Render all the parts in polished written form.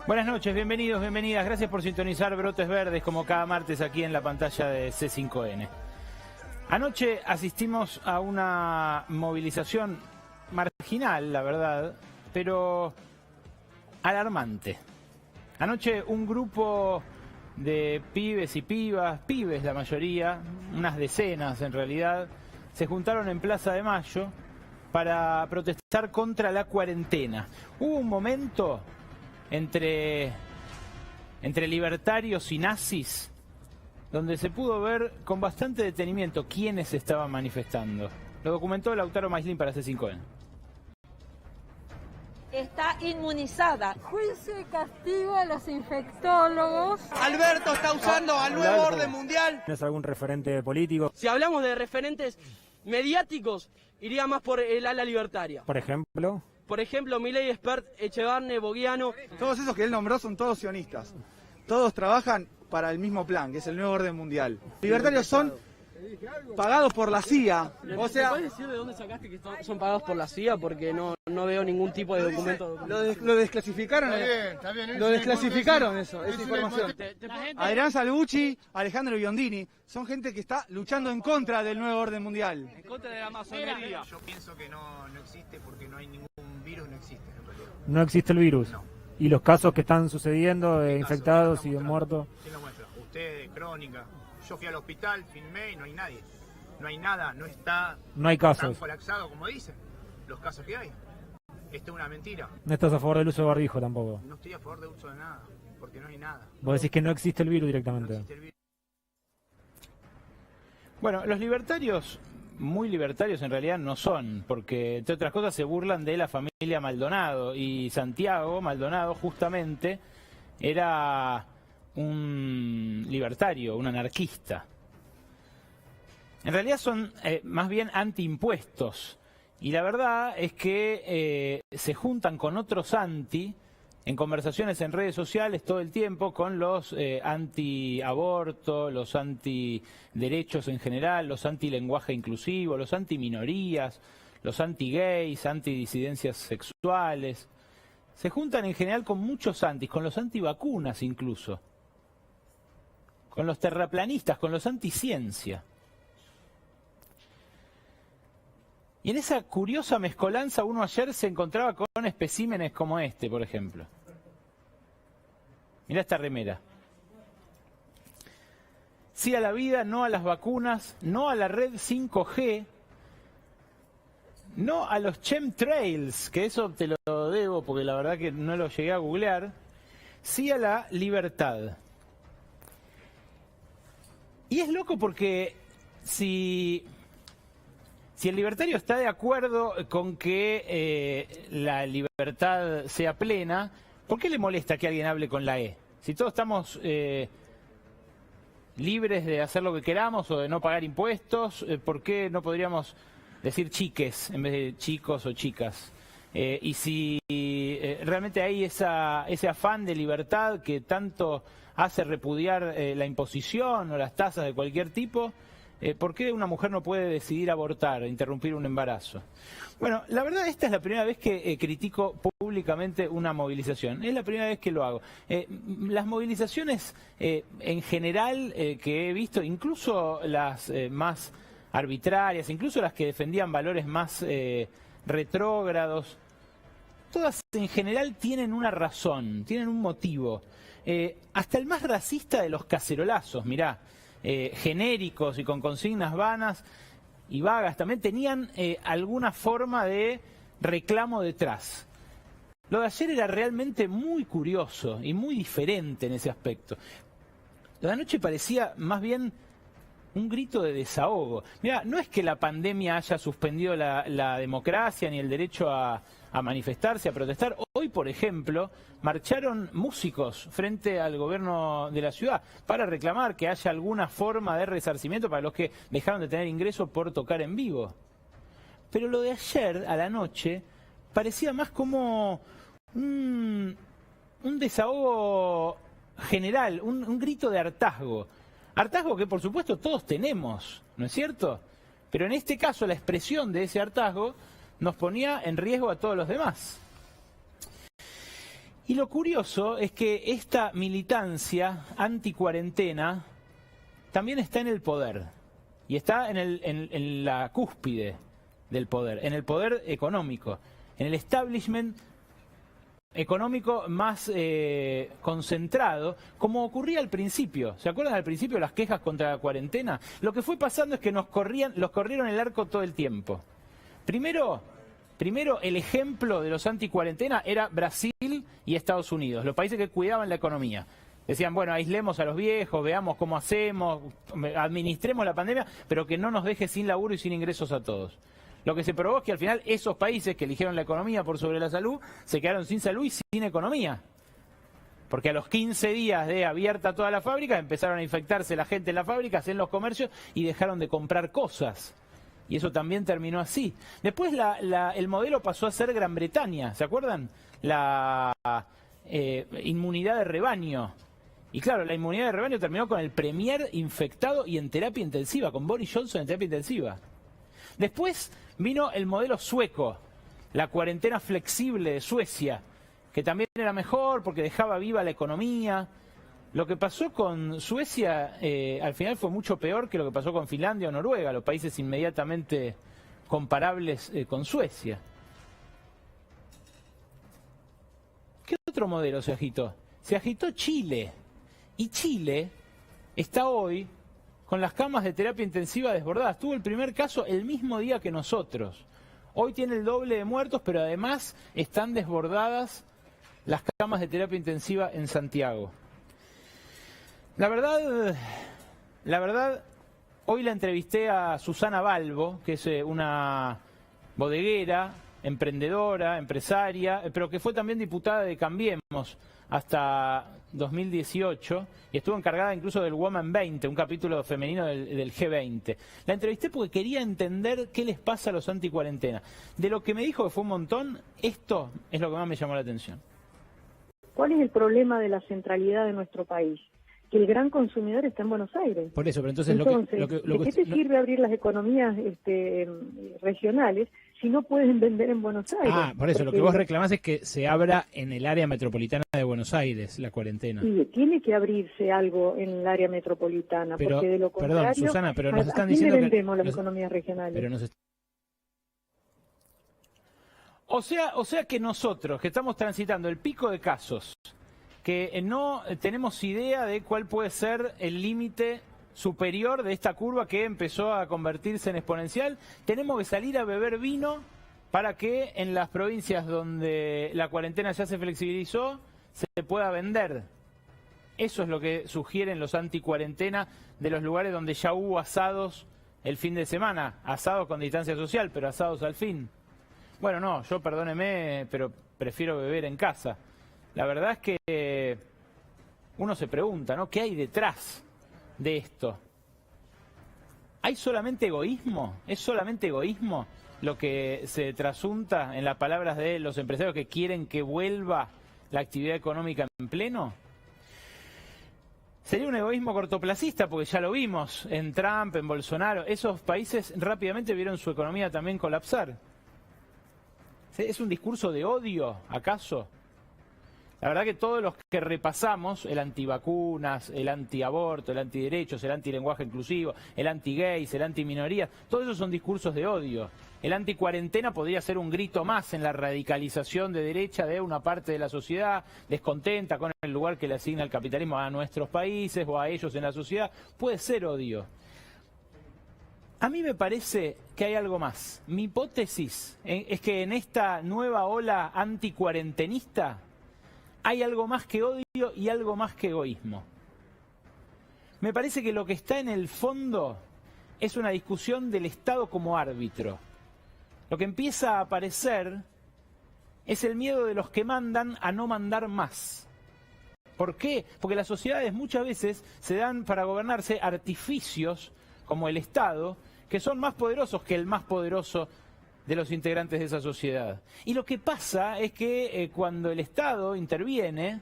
Buenas noches, bienvenidos, bienvenidas. Gracias por sintonizar Brotes Verdes como cada martes aquí en la pantalla de C5N. Anoche asistimos a una movilización marginal, la verdad, pero alarmante. Anoche un grupo de pibes y pibas, pibes la mayoría, unas decenas en realidad, se juntaron en Plaza de Mayo para protestar contra la cuarentena. Hubo un momento entre libertarios y nazis donde se pudo ver con bastante detenimiento quiénes estaban manifestando. Lo documentó Lautaro Maislin para C5N. Está inmunizada. Juicio y castigo a los infectólogos. Alberto está usando al nuevo orden mundial. ¿No es algún referente político? Si hablamos de referentes mediáticos, iría más por el ala libertaria. Por ejemplo. Por ejemplo, Milei, Espert, Echevarne, Boguiano. Todos esos que él nombró son todos sionistas. Todos trabajan para el mismo plan, que es el nuevo orden mundial. Libertarios son pagados por la CIA. O sea, ¿Puedes decir de dónde sacaste que son pagados por la CIA? Porque no veo ningún tipo de documento. Lo desclasificaron. Lo desclasificaron esa información. Adrián Salvucci, Alejandro Biondini, son gente que está luchando en contra del nuevo orden mundial. En contra de la masonería. Yo pienso que no existe porque no hay ningún virus, no existe en realidad. No existe el virus. No. Y los casos que están sucediendo de infectados y de muertos. ¿Quién lo muestra? Usted, Crónica. Yo fui al hospital, filmé y no hay nadie. No hay nada, no está No hay tan casos. colapsado como dicen los casos que hay. Esto es una mentira. No estás a favor del uso de barbijo tampoco. No estoy a favor de uso de nada, porque no hay nada. Vos decís que no existe el virus No directamente. existe el virus. Bueno, los libertarios, muy libertarios en realidad no son, porque entre otras cosas se burlan de la familia Maldonado, y Santiago Maldonado justamente era un libertario, un anarquista. En realidad son más bien antiimpuestos, y la verdad es que se juntan con otros anti en conversaciones en redes sociales todo el tiempo con los anti-aborto, los anti-derechos en general, los anti-lenguaje inclusivo, los anti-minorías, los anti-gays, anti-disidencias sexuales. Se juntan en general con muchos antis, con los anti-vacunas incluso, con los terraplanistas, con los anti-ciencia. Y en esa curiosa mezcolanza uno ayer se encontraba con especímenes como este, por ejemplo. Mirá esta remera. Sí a la vida, no a las vacunas, no a la red 5G, no a los chemtrails, que eso te lo debo porque la verdad que no lo llegué a googlear. Sí a la libertad. Y es loco porque si el libertario está de acuerdo con que la libertad sea plena, ¿por qué le molesta que alguien hable con la E? Si todos estamos libres de hacer lo que queramos o de no pagar impuestos, ¿por qué no podríamos decir chiques en vez de chicos o chicas? Y si realmente hay ese afán de libertad que tanto hace repudiar la imposición o las tasas de cualquier tipo, ¿por qué una mujer no puede decidir abortar, interrumpir un embarazo? Bueno, la verdad esta es la primera vez que critico públicamente una movilización. Es la primera vez que lo hago. Las movilizaciones en general que he visto, incluso las más arbitrarias, incluso las que defendían valores más retrógrados, todas en general tienen una razón, tienen un motivo. Hasta el más racista de los cacerolazos, mirá. Genéricos y con consignas vanas y vagas, también tenían alguna forma de reclamo detrás. Lo de ayer era realmente muy curioso y muy diferente en ese aspecto. Lo de anoche parecía más bien un grito de desahogo. Mirá, no es que la pandemia haya suspendido la democracia ni el derecho a manifestarse, a protestar. Hoy, por ejemplo, marcharon músicos frente al gobierno de la ciudad para reclamar que haya alguna forma de resarcimiento para los que dejaron de tener ingresos por tocar en vivo. Pero lo de ayer, a la noche, parecía más como un desahogo general, un grito de hartazgo. Hartazgo que, por supuesto, todos tenemos, ¿no es cierto? Pero en este caso, la expresión de ese hartazgo nos ponía en riesgo a todos los demás. Y lo curioso es que esta militancia anti-cuarentena también está en el poder. Y está en la cúspide del poder, en el poder económico, en el establishment económico más concentrado, como ocurría al principio. ¿Se acuerdan al principio las quejas contra la cuarentena? Lo que fue pasando es que los corrieron el arco todo el tiempo. Primero el ejemplo de los anti-cuarentena era Brasil y Estados Unidos, los países que cuidaban la economía. Decían, bueno, aislemos a los viejos, veamos cómo hacemos, administremos la pandemia, pero que no nos deje sin laburo y sin ingresos a todos. Lo que se probó es que al final esos países que eligieron la economía por sobre la salud, se quedaron sin salud y sin economía. Porque a los 15 días de abierta toda la fábrica, empezaron a infectarse la gente en las fábricas, en los comercios, y dejaron de comprar cosas. Y eso también terminó así. Después el modelo pasó a ser Gran Bretaña, ¿se acuerdan? La inmunidad de rebaño. Y claro, la inmunidad de rebaño terminó con el premier infectado y en terapia intensiva, con Boris Johnson en terapia intensiva. Después vino el modelo sueco, la cuarentena flexible de Suecia, que también era mejor porque dejaba viva la economía. Lo que pasó con Suecia al final fue mucho peor que lo que pasó con Finlandia o Noruega, los países inmediatamente comparables con Suecia. ¿Qué otro modelo se agitó? Se agitó Chile. Y Chile está hoy con las camas de terapia intensiva desbordadas. Tuvo el primer caso el mismo día que nosotros. Hoy tiene el doble de muertos, pero además están desbordadas las camas de terapia intensiva en Santiago. La verdad, hoy la entrevisté a Susana Balbo, que es una bodeguera, emprendedora, empresaria, pero que fue también diputada de Cambiemos hasta 2018 y estuvo encargada incluso del Woman 20, un capítulo femenino del G20. La entrevisté porque quería entender qué les pasa a los anti-cuarentena. De lo que me dijo, que fue un montón, esto es lo que más me llamó la atención. ¿Cuál es el problema de la centralidad de nuestro país? Que el gran consumidor está en Buenos Aires. Por eso, pero entonces ¿de qué te sirve abrir las economías regionales si no pueden vender en Buenos Aires? Ah, por eso, porque lo que vos reclamás es que se abra en el área metropolitana de Buenos Aires la cuarentena. Sí, tiene que abrirse algo en el área metropolitana, pero, porque de lo contrario, perdón, Susana, pero nos están ¿a quién diciendo le vendemos que las economías regionales? Pero O sea que nosotros, que estamos transitando el pico de casos, que no tenemos idea de cuál puede ser el límite superior de esta curva que empezó a convertirse en exponencial, tenemos que salir a beber vino para que en las provincias donde la cuarentena ya se flexibilizó se pueda vender. Eso es lo que sugieren los anti-cuarentena de los lugares donde ya hubo asados el fin de semana, asados con distancia social, pero asados al fin. Bueno, no, yo perdóneme, pero prefiero beber en casa. La verdad es que uno se pregunta, ¿no? ¿Qué hay detrás de esto? ¿Hay solamente egoísmo? ¿Es solamente egoísmo lo que se trasunta en las palabras de los empresarios que quieren que vuelva la actividad económica en pleno? Sería un egoísmo cortoplacista, porque ya lo vimos en Trump, en Bolsonaro. Esos países rápidamente vieron su economía también colapsar. ¿Es un discurso de odio, acaso? La verdad que todos los que repasamos, el antivacunas, el antiaborto, el antiderechos, el antilenguaje inclusivo, el anti-gays, el anti-minorías, todos esos son discursos de odio. El anticuarentena podría ser un grito más en la radicalización de derecha de una parte de la sociedad, descontenta con el lugar que le asigna el capitalismo a nuestros países o a ellos en la sociedad. Puede ser odio. A mí me parece que hay algo más. Mi hipótesis es que en esta nueva ola anticuarentenista hay algo más que odio y algo más que egoísmo. Me parece que lo que está en el fondo es una discusión del Estado como árbitro. Lo que empieza a aparecer es el miedo de los que mandan a no mandar más. ¿Por qué? Porque las sociedades muchas veces se dan para gobernarse artificios como el Estado, que son más poderosos que el más poderoso de los integrantes de esa sociedad. Y lo que pasa es que cuando el Estado interviene,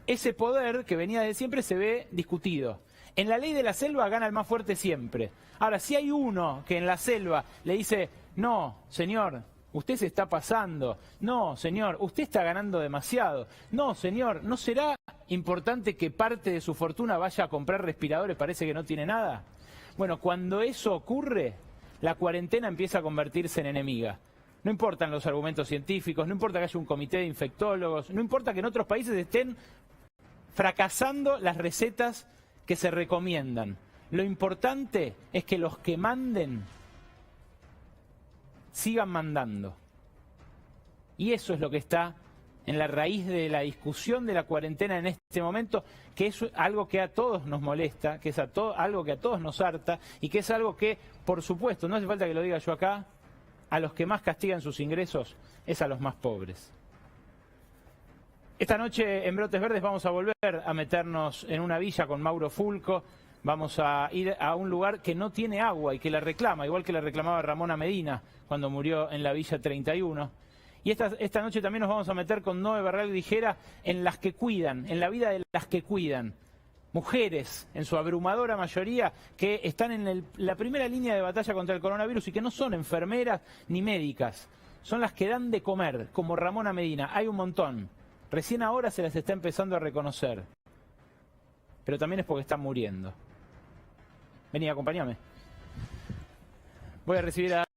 ese poder que venía de siempre se ve discutido. En la ley de la selva gana el más fuerte siempre. Ahora, si hay uno que en la selva le dice, no, señor, usted se está pasando. No, señor, usted está ganando demasiado. No, señor, ¿no será importante que parte de su fortuna vaya a comprar respiradores? Parece que no tiene nada. Bueno, cuando eso ocurre, la cuarentena empieza a convertirse en enemiga. No importan los argumentos científicos, no importa que haya un comité de infectólogos, no importa que en otros países estén fracasando las recetas que se recomiendan. Lo importante es que los que manden sigan mandando. Y eso es lo que está en la raíz de la discusión de la cuarentena en este momento, que es algo que a todos nos molesta, que es algo que a todos nos harta y que es algo que, por supuesto, no hace falta que lo diga yo acá, a los que más castigan sus ingresos es a los más pobres. Esta noche en Brotes Verdes vamos a volver a meternos en una villa con Mauro Fulco. Vamos a ir a un lugar que no tiene agua y que la reclama, igual que la reclamaba Ramona Medina cuando murió en la Villa 31. Y esta noche también nos vamos a meter con Noé Barral Dijera en las que cuidan, en la vida de las que cuidan. Mujeres, en su abrumadora mayoría, que están en la primera línea de batalla contra el coronavirus y que no son enfermeras ni médicas. Son las que dan de comer, como Ramona Medina. Hay un montón. Recién ahora se las está empezando a reconocer. Pero también es porque están muriendo. Vení, acompáñame. Voy a recibir a